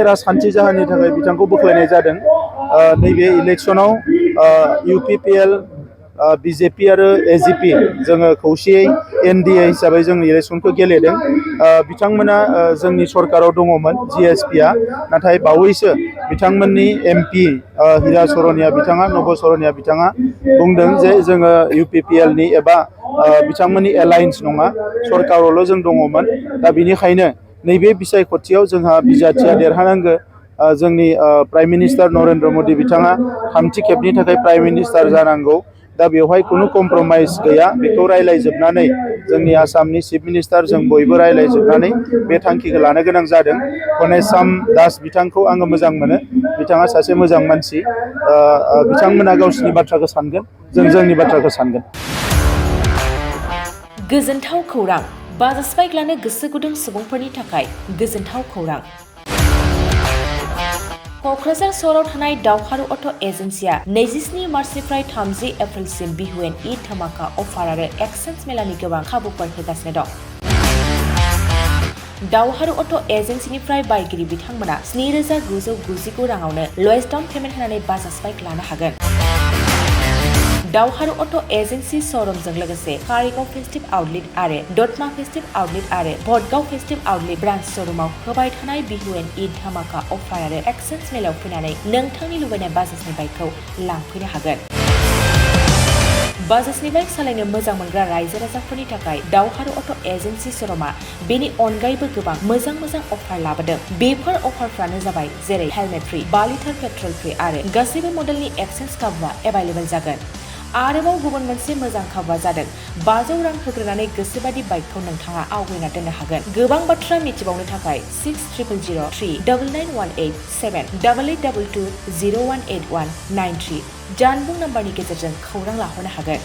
राजखान्थि जाहोननि थाखाय बिथांखौ बोख्लायनाय जादों। नैबे इलेक्सनाव UPPL BJP आरो AGP जोङो खौसेयै NDA हिसाबै जों इलेक्सनखौ गेलेदों। बिथांमोना जोंनि सरकाराव दङमोन GSP आ, नाथाय बावैसो बिथांमोननि MP हिरा सरनिया बिथाङा नब सरनिया बिथाङा बुंदों जे जोङो UPPL नि एबा बिथांमोननि एलायन्स नङा, सरकारावल' जों दङमोन। दा बेनिखायनो नैबे बिसायख'थियाव जोंहा बिजाथिया देरहानांगौ। जोंनि प्राइम मिनिस्टार नरेन्द्र मदि बिथाङा 3थि खेबनि थाखाय प्राइम मिनिस्टार जानांगौ। दा बेवहाय खुनु कमप्रमाइज गैया। बेखौ रायलायजोबनानै जोंनि आसामनि चिफ मिनिस्टार जों बयबो रायलायजोबनानै बे थांखिखौ लानो गोनां जादों। घनश्याम दास बिथांखौ आङो मोजां मोनो। बिथाङा सासे मोजां मानसि। बिथांमोना गावसिनि बाथ्राखौ सानगोन, जों जोंनि बाथ्राखौ सानगोन। गोजोनथाव खौरां। बाजाज बाइक लानो गोसो गुदुं सुबुंफोरनि थाखाय गोजोनथाव खौरां। क'क्राझार सहराव थानाय दावहारु अट' एजेन्सिया 27 मार्चनिफ्राय 30 एप्रिलसिम बिहुएन ईद धमाका अफार आरो एक्सचेन्ज मेलानि गोबां खाबुफोर होगासिनो दं। दावहारु अट' एजेन्सिनिफ्राय बायगिरि बिथांमोना 7,999 राङावनो लवेस्ट डाउन पेमेन्ट होनानै बाजाज बाइक लानो हागोन। दावहारु अट' एजेन्सि श'रुमजों लोगोसे कारिगाव फेस्टिभ आउटलेट आरो दतमा फेस्टिभ आउटलेट आरो भटगाव फेस्टिभ आउटलेट ब्रान्च श'रुमाव होबाय थानाय बिहुएन ईद धमाका अफार आरो एक्सचेन्ज मेलायाव फैनानै नोंथांनि लुबैनाय बाजाजनि बाइकखौ लांफैनो हागोन। बाजाजनि बाइक सालायनो मोजां मोनग्रा रायजो राजाफोरनि थाखाय दावहारु अट' एजेन्सि श'रुमा बेनि अनगायैबो गोबां मोजां अफार लाबोदों। बेफोर अफारफ्रानो जाबाय जेरै helmet free, 2 litre petrol free आरो गासैबो मडेलनि एक्सचेन्ज खाबुआ एभेलेबेल जागोन। आरोबाव गुबुन मोनसे मोजां खाबुआ जादों 500 रां होग्रोनानै गोसोबादि बाइकखौ नोंथाङा आवगायना दोननो हागोन। गोबां बाथ्रा मिथिबावनो थाखाय 60000399878822018193 जानबुं नाम्बारनि गेजेरजों खौरां लाहरनो हागोन।